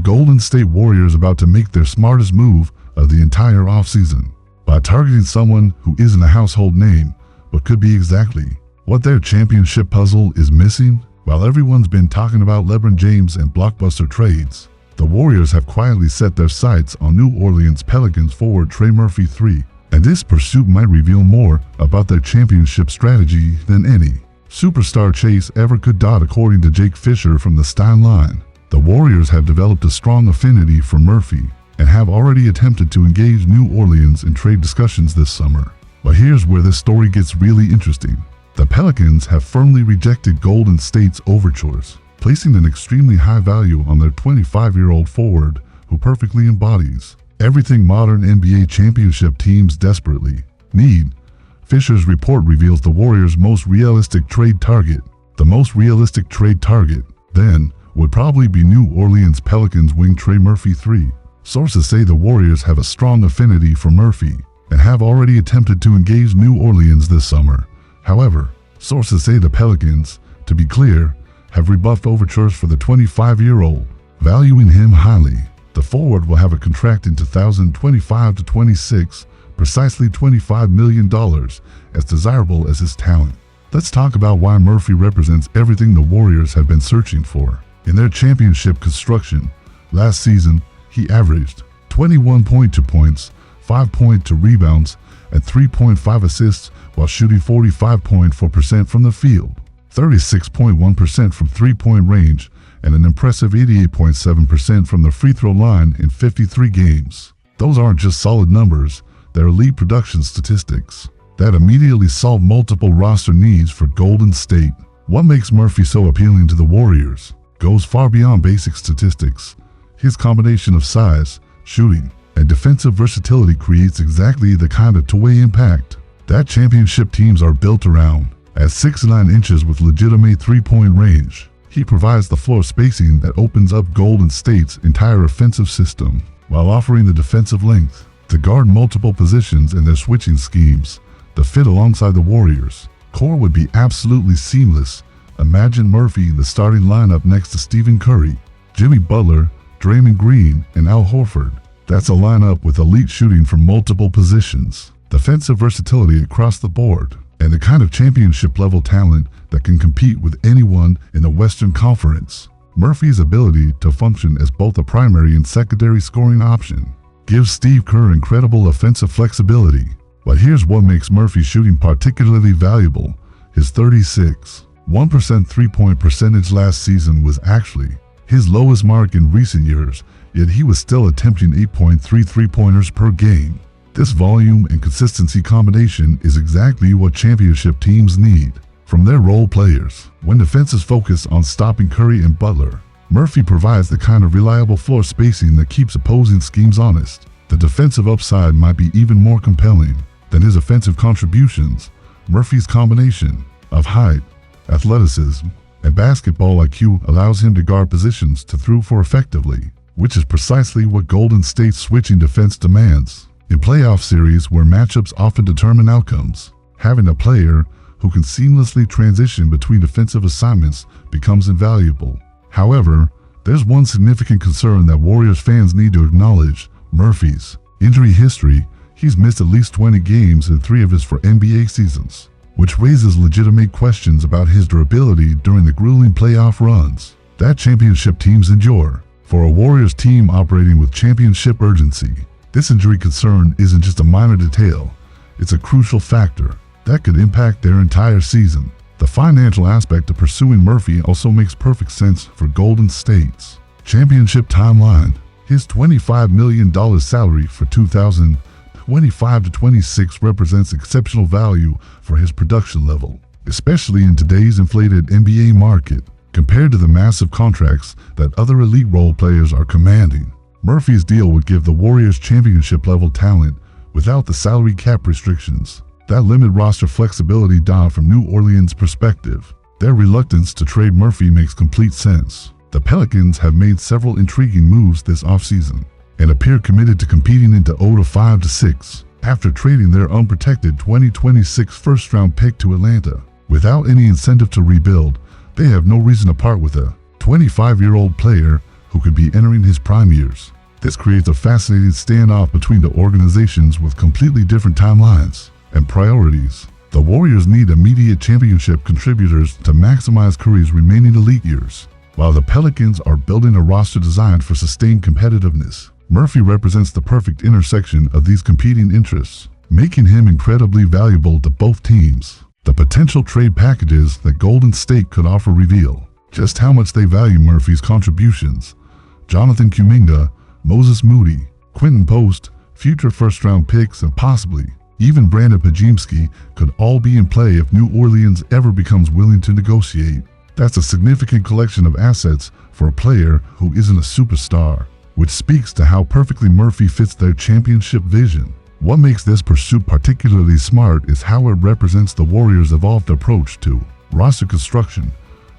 Golden State Warriors about to make their smartest move of the entire offseason by targeting someone who isn't a household name, but could be exactly what their championship puzzle is missing. While everyone's been talking about LeBron James and blockbuster trades, the Warriors have quietly set their sights on New Orleans Pelicans forward Trey Murphy III, and this pursuit might reveal more about their championship strategy than any superstar chase ever could. According to Jake Fisher from the Stein line, the Warriors have developed a strong affinity for Murphy and have already attempted to engage New Orleans in trade discussions this summer. But here's where this story gets really interesting. The Pelicans have firmly rejected Golden State's overtures, placing an extremely high value on their 25-year-old forward who perfectly embodies everything modern NBA championship teams desperately need. Fisher's report reveals the Warriors' most realistic trade target. The most realistic trade target, then, would probably be New Orleans Pelicans wing Trey Murphy III. Sources say the Warriors have a strong affinity for Murphy and have already attempted to engage New Orleans this summer. However, sources say the Pelicans, to be clear, have rebuffed overtures for the 25-year-old, valuing him highly. The forward will have a contract in 2025-26, precisely $25 million, as desirable as his talent. Let's talk about why Murphy represents everything the Warriors have been searching for. In their championship construction, last season, he averaged 21.2 points, 5.2 rebounds, and 3.5 assists while shooting 45.4% from the field, 36.1% from three-point range, and an impressive 88.7% from the free throw line in 53 games. Those aren't just solid numbers, they're elite production statistics that immediately solve multiple roster needs for Golden State. What makes Murphy so appealing to the Warriors goes far beyond basic statistics. His combination of size, shooting, and defensive versatility creates exactly the kind of two-way impact that championship teams are built around. At 6'9" inches with legitimate three-point range, he provides the floor spacing that opens up Golden State's entire offensive system, while offering the defensive length to guard multiple positions in their switching schemes. The fit alongside the Warriors' core would be absolutely seamless. Imagine Murphy in the starting lineup next to Stephen Curry, Jimmy Butler, Draymond Green, and Al Horford. That's a lineup with elite shooting from multiple positions, defensive versatility across the board, and the kind of championship-level talent that can compete with anyone in the Western Conference. Murphy's ability to function as both a primary and secondary scoring option gives Steve Kerr incredible offensive flexibility. But here's what makes Murphy's shooting particularly valuable. His 36.1% three-point percentage last season was actually his lowest mark in recent years, yet he was still attempting 8.3 three-pointers per game. This volume and consistency combination is exactly what championship teams need from their role players. When defenses focus on stopping Curry and Butler, Murphy provides the kind of reliable floor spacing that keeps opposing schemes honest. The defensive upside might be even more compelling than his offensive contributions. Murphy's combination of height, athleticism, and basketball IQ allows him to guard positions to throw for effectively, which is precisely what Golden State's switching defense demands. In playoff series where matchups often determine outcomes, having a player who can seamlessly transition between defensive assignments becomes invaluable. However, there's one significant concern that Warriors fans need to acknowledge: Murphy's injury history. He's missed at least 20 games in 3 of his 4 NBA seasons, which raises legitimate questions about his durability during the grueling playoff runs that championship teams endure. For a Warriors team operating with championship urgency, this injury concern isn't just a minor detail, it's a crucial factor that could impact their entire season. The financial aspect of pursuing Murphy also makes perfect sense for Golden State's championship timeline. His $25 million salary for 2025-26 represents exceptional value for his production level, especially in today's inflated NBA market. Compared to the massive contracts that other elite role players are commanding, Murphy's deal would give the Warriors championship-level talent without the salary cap restrictions that limit roster flexibility. From New Orleans' perspective, their reluctance to trade Murphy makes complete sense. The Pelicans have made several intriguing moves this offseason and appear committed to competing into 5-6 after trading their unprotected 2026 first-round pick to Atlanta. Without any incentive to rebuild, they have no reason to part with a 25-year-old player who could be entering his prime years. This creates a fascinating standoff between the organizations with completely different timelines and priorities. The Warriors need immediate championship contributors to maximize Curry's remaining elite years, while the Pelicans are building a roster designed for sustained competitiveness. Murphy represents the perfect intersection of these competing interests, making him incredibly valuable to both teams. The potential trade packages that Golden State could offer reveal just how much they value Murphy's contributions. Jonathan Kuminga, Moses Moody, Quentin Post, future first-round picks, and possibly even Brandon Pajemski could all be in play if New Orleans ever becomes willing to negotiate. That's a significant collection of assets for a player who isn't a superstar, which speaks to how perfectly Murphy fits their championship vision. What makes this pursuit particularly smart is how it represents the Warriors' evolved approach to roster construction.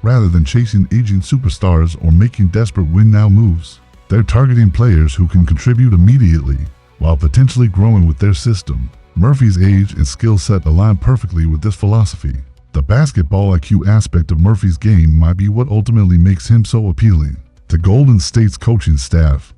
Rather than chasing aging superstars or making desperate win-now moves, they're targeting players who can contribute immediately while potentially growing with their system. Murphy's age and skill set align perfectly with this philosophy. The basketball IQ aspect of Murphy's game might be what ultimately makes him so appealing to Golden State's coaching staff.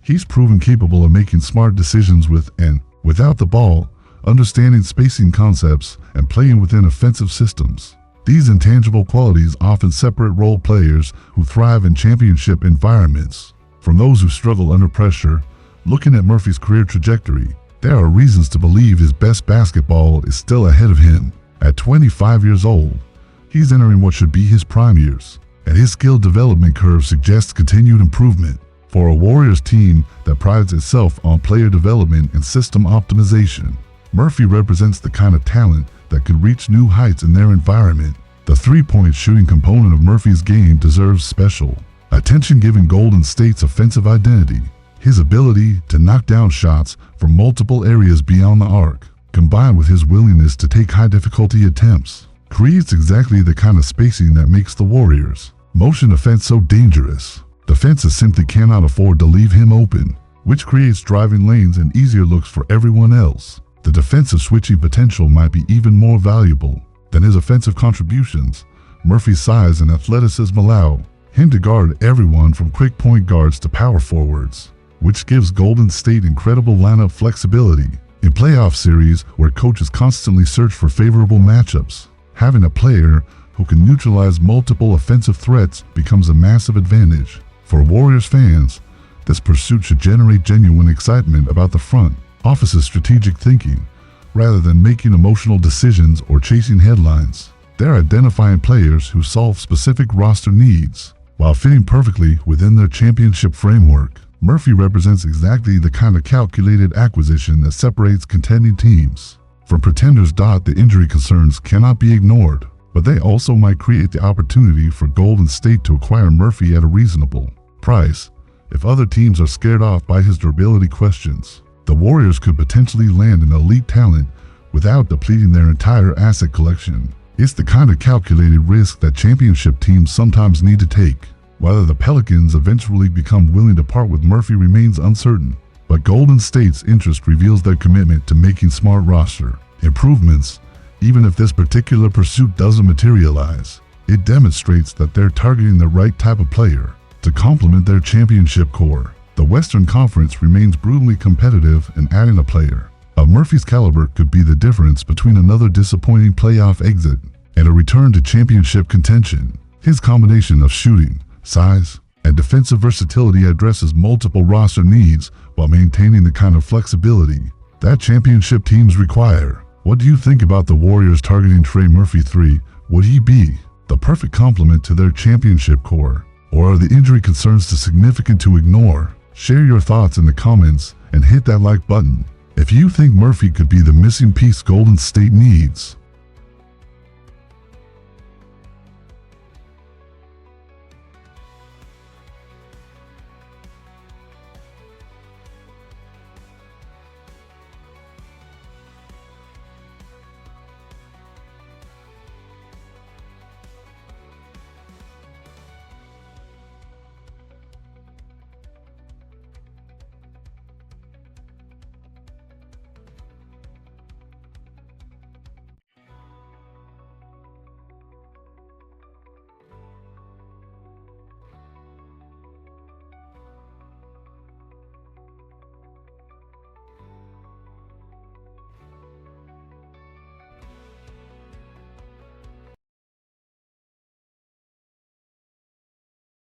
He's proven capable of making smart decisions with and without the ball, understanding spacing concepts, and playing within offensive systems. These intangible qualities often separate role players who thrive in championship environments from those who struggle under pressure. Looking at Murphy's career trajectory, there are reasons to believe his best basketball is still ahead of him. At 25 years old, he's entering what should be his prime years, and his skill development curve suggests continued improvement. For a Warriors team that prides itself on player development and system optimization, Murphy represents the kind of talent that could reach new heights in their environment. The three-point shooting component of Murphy's game deserves special attention given Golden State's offensive identity. His ability to knock down shots from multiple areas beyond the arc, combined with his willingness to take high-difficulty attempts, creates exactly the kind of spacing that makes the Warriors' motion offense so dangerous. Defenses simply cannot afford to leave him open, which creates driving lanes and easier looks for everyone else. The defensive switching potential might be even more valuable than his offensive contributions. Murphy's size and athleticism allow him to guard everyone from quick point guards to power forwards, which gives Golden State incredible lineup flexibility. In playoff series where coaches constantly search for favorable matchups, having a player who can neutralize multiple offensive threats becomes a massive advantage. For Warriors fans, this pursuit should generate genuine excitement about the front office's strategic thinking. Rather than making emotional decisions or chasing headlines, they're identifying players who solve specific roster needs while fitting perfectly within their championship framework. Murphy represents exactly the kind of calculated acquisition that separates contending teams from pretenders. The injury concerns cannot be ignored, but they also might create the opportunity for Golden State to acquire Murphy at a reasonable price. If other teams are scared off by his durability questions, the Warriors could potentially land an elite talent without depleting their entire asset collection. It's the kind of calculated risk that championship teams sometimes need to take. Whether the Pelicans eventually become willing to part with Murphy remains uncertain, but Golden State's interest reveals their commitment to making smart roster improvements. Even if this particular pursuit doesn't materialize, it demonstrates that they're targeting the right type of player to complement their championship core. The Western Conference remains brutally competitive, and adding a player of Murphy's caliber could be the difference between another disappointing playoff exit and a return to championship contention. His combination of shooting, size, and defensive versatility addresses multiple roster needs while maintaining the kind of flexibility that championship teams require. What do you think about the Warriors targeting Trey Murphy III? Would he be the perfect complement to their championship core, or are the injury concerns too significant to ignore? Share your thoughts in the comments and hit that like button if you think Murphy could be the missing piece Golden State needs.